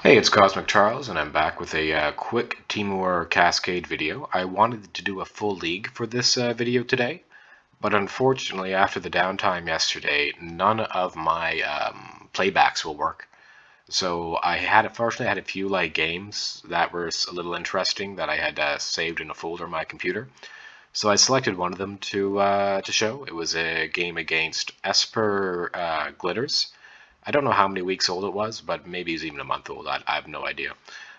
Hey, it's Cosmic Charles, and I'm back with a quick Temur Cascade video. I wanted to do a full league for this video today, but unfortunately, after the downtime yesterday, none of my playbacks will work. So fortunately, I had a few games that were a little interesting that I had saved in a folder on my computer. So I selected one of them to show. It was a game against Esper Glitters. I don't know how many weeks old it was, but maybe it's even a month old. I have no idea.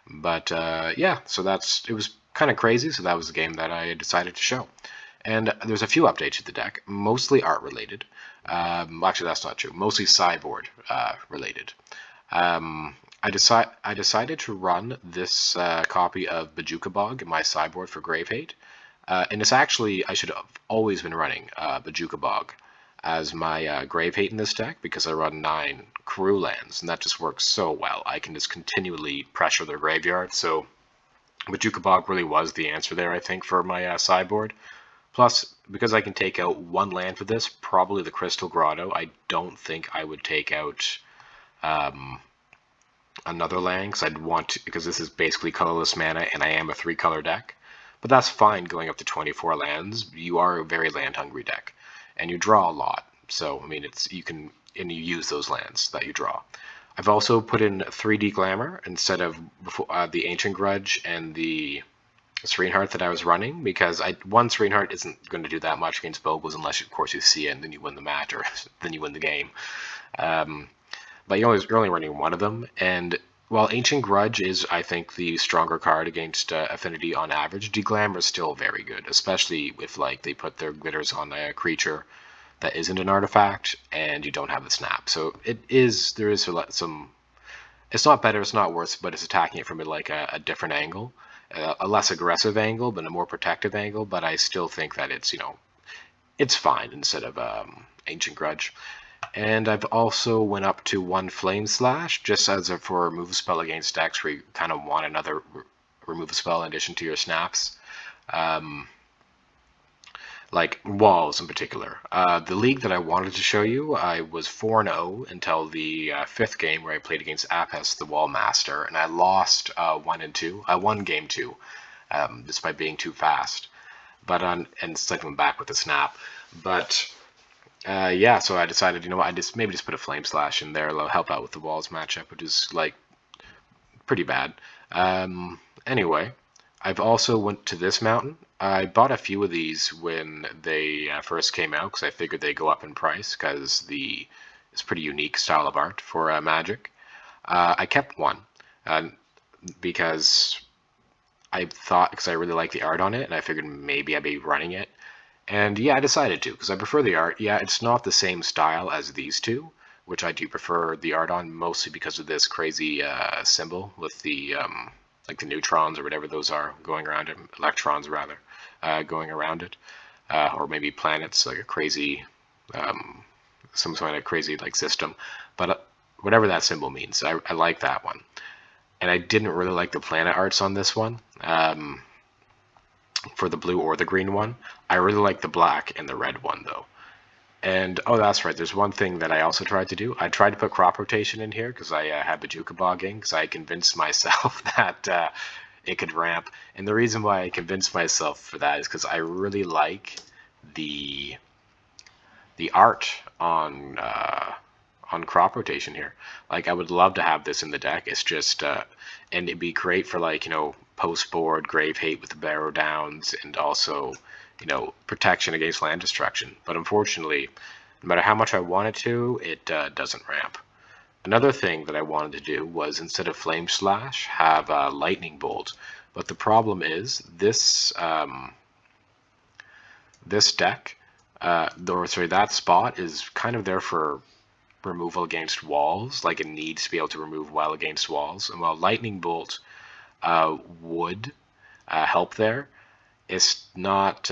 But yeah, so it was kind of crazy. So that was the game that I decided to show. And there's a few updates to the deck, mostly art related. Actually, that's not true. Mostly sideboard related. Um, I decided to run this copy of Bajuka Bog in my sideboard for Grave Hate. And it's actually, I should have always been running Bajuka Bog as my Grave Hate in this deck because I run 9 crew lands, and that just works so well. I can just continually pressure their graveyard, so Bajuka Bog really was the answer there, I think, for my sideboard. Plus, because I can take out one land for this, probably the Crystal Grotto, I don't think I would take out another land because I'd want to, because this is basically colorless mana and I am a 3-color deck. But that's fine going up to 24 lands. You are a very land hungry deck and you draw a lot. So, I mean, and you use those lands that you draw. I've also put in 3D Glamour instead of the Ancient Grudge and the Serene Heart that I was running because Serene Heart isn't going to do that much against Boggles unless, of course, you see it and then you win the match or then you win the game. But you're only running one of them, and while Ancient Grudge is, I think, the stronger card against Affinity on average, Deglamour is still very good, especially if they put their glitters on a creature that isn't an artifact and you don't have the snap. So there is some. It's not better, it's not worse, but it's attacking it from a different angle, a less aggressive angle, but a more protective angle. But I still think that it's fine instead of Ancient Grudge. And I've also went up to 1 Flame Slash, just for a remove spell against decks where you kind of want another remove spell in addition to your snaps. Like walls in particular. The league that I wanted to show you, I was 4-0 until the 5th game where I played against Apis, the Wall Master, and I lost 1 and 2. I won game 2, despite being too fast, and cycling back with the snap. But yeah, so I decided, I maybe just put a Flame Slash in there. It'll help out with the Walls matchup, which is pretty bad. Anyway, I've also went to this mountain. I bought a few of these when they first came out because I figured they go up in price because it's pretty unique style of art for Magic. I kept one because because I really like the art on it, and I figured maybe I'd be running it. And yeah, I decided to because I prefer the art. Yeah, it's not the same style as these two, which I do prefer the art on mostly because of this crazy symbol with the the neutrons or whatever those are going around it, electrons rather, going around it, or maybe planets, like a crazy, some sort of crazy system. But whatever that symbol means, I like that one. And I didn't really like the planet arts on this one. For the blue or the green one. I really like the black and the red one though. And oh, that's right. There's one thing that I also tried to do. I tried to put crop rotation in here because I had Bajuka bogging because I convinced myself that it could ramp. And the reason why I convinced myself for that is because I really like the art on crop rotation here. Like I would love to have this in the deck. It's just and it'd be great for post board Grave Hate with the Barrow Downs and also protection against land destruction. But unfortunately, no matter how much I wanted to, it doesn't ramp. Another thing that I wanted to do was instead of Flame Slash, have Lightning Bolt. But the problem is this this deck, that spot is kind of there for removal against walls. Like it needs to be able to remove well against walls. And while Lightning Bolt would help there, it's not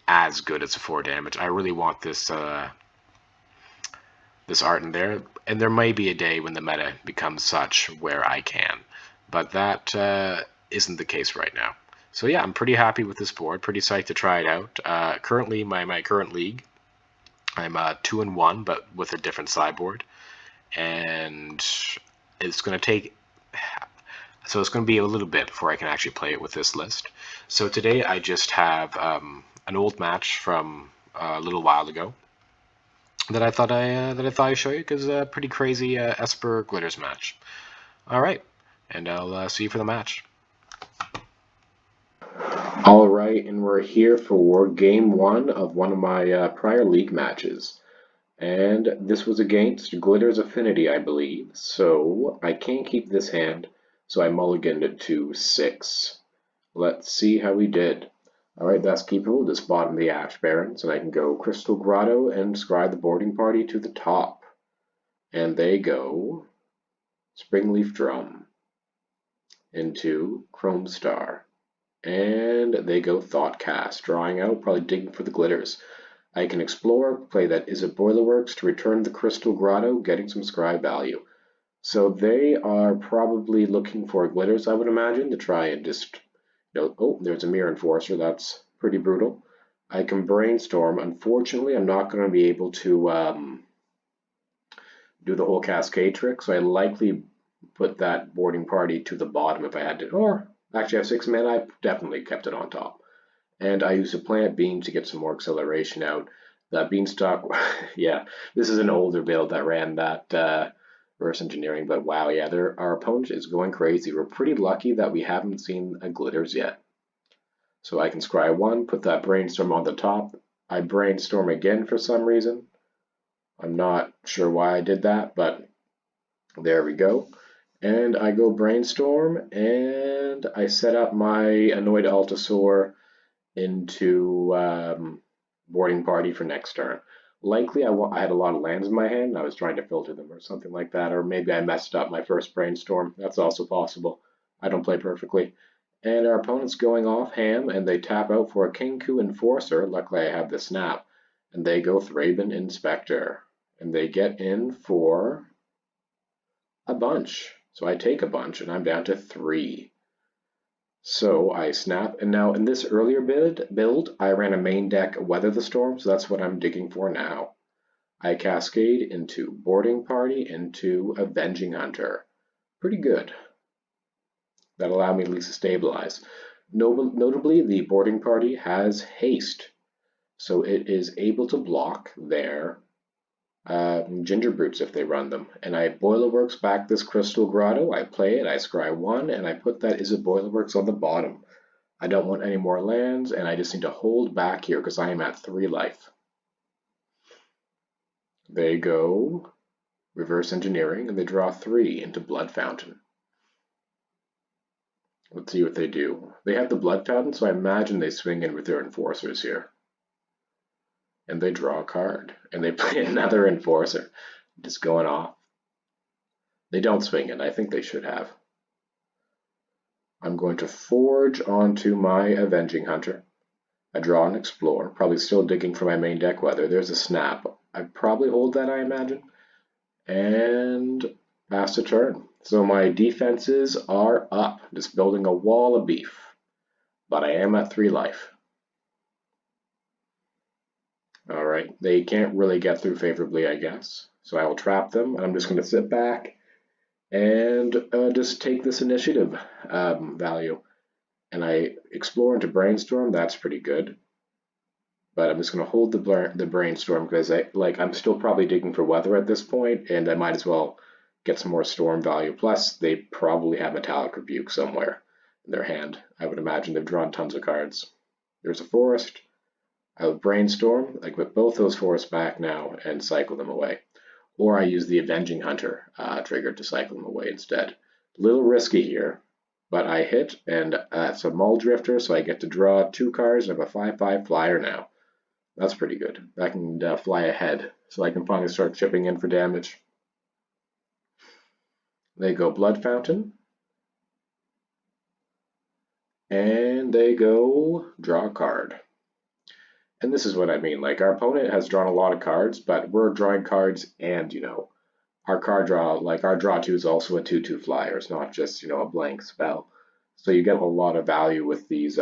as good as a 4 damage. I really want this this art in there, and there may be a day when the meta becomes such where I can, but that isn't the case right now. So yeah, I'm pretty happy with this board. Pretty psyched to try it out. Currently, my current league, I'm 2-1, but with a different sideboard, and it's going to take, so it's going to be a little bit before I can actually play it with this list. So today I just have an old match from a little while ago that I thought I'd show you because a pretty crazy Esper Glitters match. All right, and I'll see you for the match. All right, and we're here for game one of my prior league matches. And this was against Glitter's Affinity, I believe. So I can't keep this hand, so I mulliganed it to 6. Let's see how we did. Alright, that's keepable. Just bottom the Ash Barrens, and I can go Crystal Grotto and scribe the boarding party to the top. And they go Springleaf Drum into Chrome Star. And they go Thoughtcast, drawing out, probably digging for the glitters. I can explore, play that Is It Boilerworks to return the Crystal Grotto, getting some scribe value. So they are probably looking for glitters, I would imagine, to try and just, oh, there's a Mirror Enforcer, that's pretty brutal. I can brainstorm. Unfortunately, I'm not going to be able to do the whole Cascade trick, so I likely put that boarding party to the bottom if I had to. Or, actually I have 6 mana, I definitely kept it on top. And I used a plant beam to get some more acceleration out. That beanstalk, yeah, this is an older build that ran that reverse engineering, but wow, yeah, our opponent is going crazy. We're pretty lucky that we haven't seen a glitters yet. So I can scry 1, put that brainstorm on the top. I brainstorm again for some reason. I'm not sure why I did that, but there we go. And I go brainstorm, and I set up my Annoyed Altasaur into boarding party for next turn. Likely I had a lot of lands in my hand and I was trying to filter them or something like that, or maybe I messed up my first brainstorm. That's also possible. I don't play perfectly. And our opponent's going off ham and they tap out for a Kinku Enforcer. Luckily I have the snap. And they go Thraben Inspector. And they get in for a bunch. So I take a bunch and I'm down to 3. So I snap, and now in this earlier build, I ran a main deck Weather the Storm, so that's what I'm digging for now. I cascade into Boarding Party into Avenging Hunter. Pretty good. That allowed me at least to stabilize. Notably, the Boarding Party has haste, so it is able to block their Ginger Brutes if they run them. And I Boilerworks back this Crystal Grotto, I play it, I scry 1, and I put that Is It Boilerworks on the bottom. I don't want any more lands, and I just need to hold back here because I am at 3 life. They go reverse engineering, and they draw 3 into Blood Fountain. Let's see what they do. They have the Blood Fountain, so I imagine they swing in with their Enforcers here. And they draw a card, and they play another Enforcer. Just going off. They don't swing in. I think they should have. I'm going to forge onto my Avenging Hunter. I draw and explore, probably still digging for my main deck weather. There's a snap. I probably hold that, I imagine. And pass the turn. So my defenses are up, just building a wall of beef. But I am at 3 life. Alright, they can't really get through favorably, I guess. So I will trap them. I'm just going to sit back and just take this initiative value. And I explore into brainstorm. That's pretty good. But I'm just going to hold the brainstorm because I'm still probably digging for weather at this point, and I might as well get some more storm value. Plus, they probably have Metallic Rebuke somewhere in their hand. I would imagine they've drawn tons of cards. There's a forest. I would brainstorm. I put both those forests back now and cycle them away. Or I use the Avenging Hunter trigger to cycle them away instead. A little risky here, but I hit, and it's a Mull Drifter, so I get to draw 2 cards and I have a 5/5 flyer now. That's pretty good. I can fly ahead, so I can finally start chipping in for damage. They go Blood Fountain. And they go draw a card. And this is what I mean. Like, our opponent has drawn a lot of cards, but we're drawing cards and, our card draw, like our draw 2 is also a 2/2 flyer. It's not just, a blank spell. So you get a lot of value with these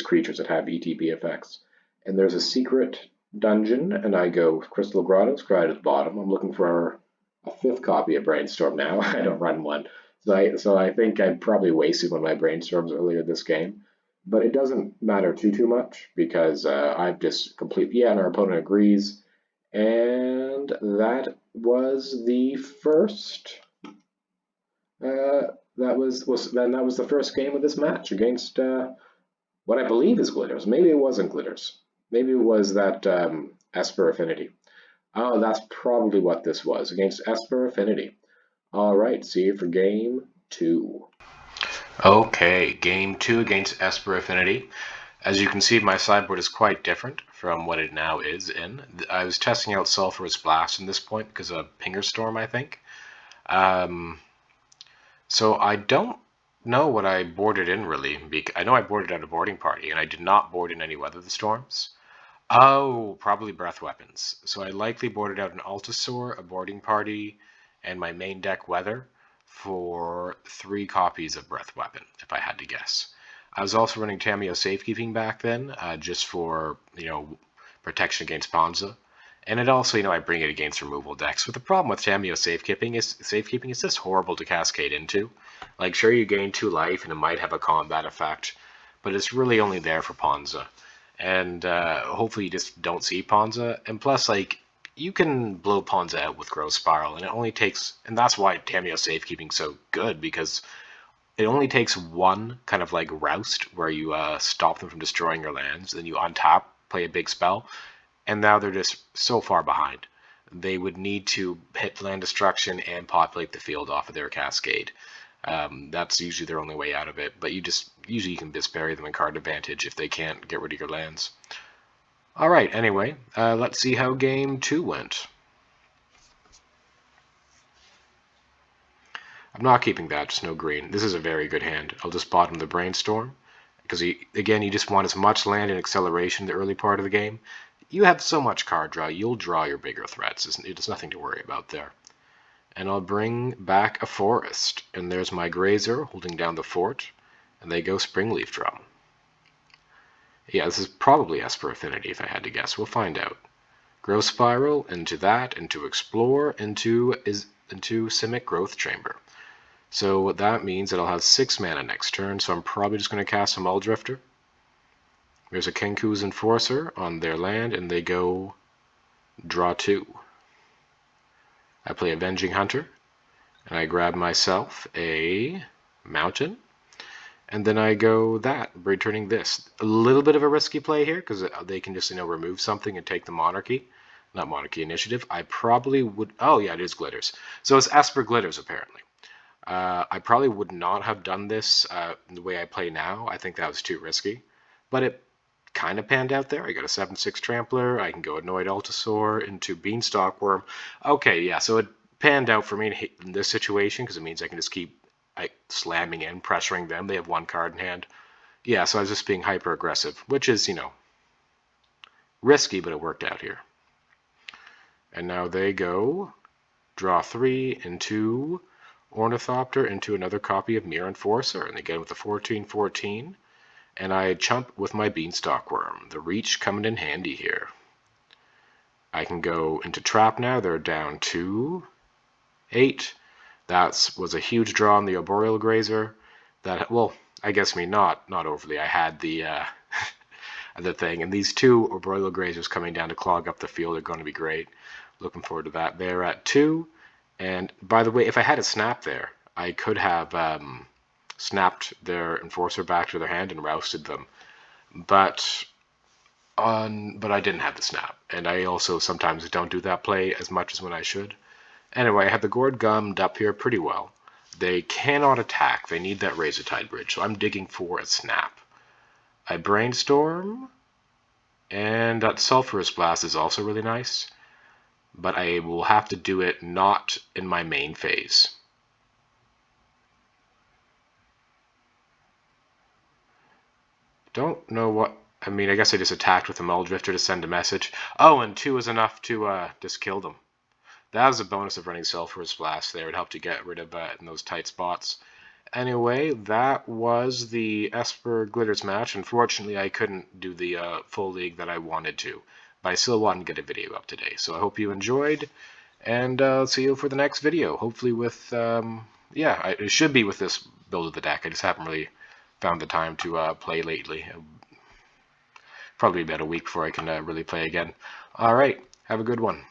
creatures that have ETB effects. And there's a secret dungeon, and I go Crystal Grotto, scry to the bottom. I'm looking for a fifth copy of Brainstorm now. I don't run one. So I think I probably wasted one of my brainstorms earlier this game. But it doesn't matter too much because I've just completely, yeah, and our opponent agrees. And that was the first. That was the first game of this match against what I believe is Glitters. Maybe it wasn't Glitters. Maybe it was that Esper Affinity. Oh, that's probably what this was, against Esper Affinity. All right, see you for game 2. Okay, game 2 against Esper Affinity. As you can see, my sideboard is quite different from what it now is in. I was testing out Sulphurous Blast in this point because of Pinger Storm, I think. So I don't know what I boarded in really. I know I boarded out a boarding party, and I did not board in any Weather the Storms. Oh, probably Breath Weapons. So I likely boarded out an Altasaur, a boarding party, and my main deck Weather for 3 copies of Breath Weapon, if I had to guess. I was also running Tamiyo Safekeeping back then, just for, protection against Ponza. And it also, I bring it against removal decks. But the problem with Tamiyo safekeeping is just horrible to cascade into. Like, sure, you gain 2 life, and it might have a combat effect, but it's really only there for Ponza. And hopefully you just don't see Ponza. And plus, like, you can blow Ponza out with Growth Spiral, and it only takes, and that's why Tamiyo Safekeeping's so good, because it only takes one kind of like Roust, where you stop them from destroying your lands, then you untap, play a big spell, and now they're just so far behind. They would need to hit land destruction and populate the field off of their Cascade. That's usually their only way out of it, but usually you can just bury them in card advantage if they can't get rid of your lands. Alright, anyway, let's see how game 2 went. I'm not keeping that, just no green. This is a very good hand. I'll just bottom the Brainstorm, because again, you just want as much land and acceleration in the early part of the game. You have so much card draw, you'll draw your bigger threats. There's nothing to worry about there. And I'll bring back a forest. And there's my Grazer holding down the fort. And they go Springleaf Drum. Yeah, this is probably Esper Affinity if I had to guess. We'll find out. Growth Spiral, into that, into Explore, into Simic Growth Chamber. So that means that I'll have 6 mana next turn, so I'm probably just going to cast a Mulldrifter. There's a Kenku's Enforcer on their land, and they go draw 2. I play Avenging Hunter, and I grab myself a Mountain, and then I go that, returning this. A little bit of a risky play here, because they can just, remove something and take the Monarchy. Not Monarchy Initiative. I probably would... Oh, yeah, it is Glitters. So it's Esper Glitters, apparently. I probably would not have done this the way I play now. I think that was too risky. But it kind of panned out there. I got a 7/6 Trampler. I can go Annoyed Altasaur into Beanstalk Worm. Okay, yeah, so it panned out for me in this situation because it means I can just keep slamming in, pressuring them. They have 1 card in hand. Yeah, so I was just being hyper aggressive, which is, risky, but it worked out here. And now they go draw 3 into Ornithopter into another copy of Mirror Enforcer, and again with the 14/14. And I chump with my Beanstalk Worm. The reach coming in handy here. I can go into Trap now. They're down to 8. That was a huge draw on the Arboreal Grazer. That, well, I guess not overly. I had the the thing. And these 2 Arboreal Grazers coming down to clog up the field are going to be great. Looking forward to that. They're at 2. And by the way, if I had a snap there, I could have snapped their Enforcer back to their hand and rousted them. But I didn't have the snap. And I also sometimes don't do that play as much as when I should. Anyway, I had the Gourd gummed up here pretty well. They cannot attack. They need that Razortide Bridge, so I'm digging for a snap. I Brainstorm, and that Sulphurous Blast is also really nice, but I will have to do it not in my main phase. Don't know what... I mean, I guess I just attacked with a Mulldrifter to send a message. Oh, and 2 is enough to just kill them. That was a bonus of running Sulphurous Blast there. It helped you get rid of in those tight spots. Anyway, that was the Esper Glitters match. Unfortunately, I couldn't do the full league that I wanted to, but I still wanted to get a video up today. So I hope you enjoyed, And see you for the next video. Hopefully with, yeah, it should be with this build of the deck. I just haven't really found the time to play lately. Probably about a week before I can really play again. All right, have a good one.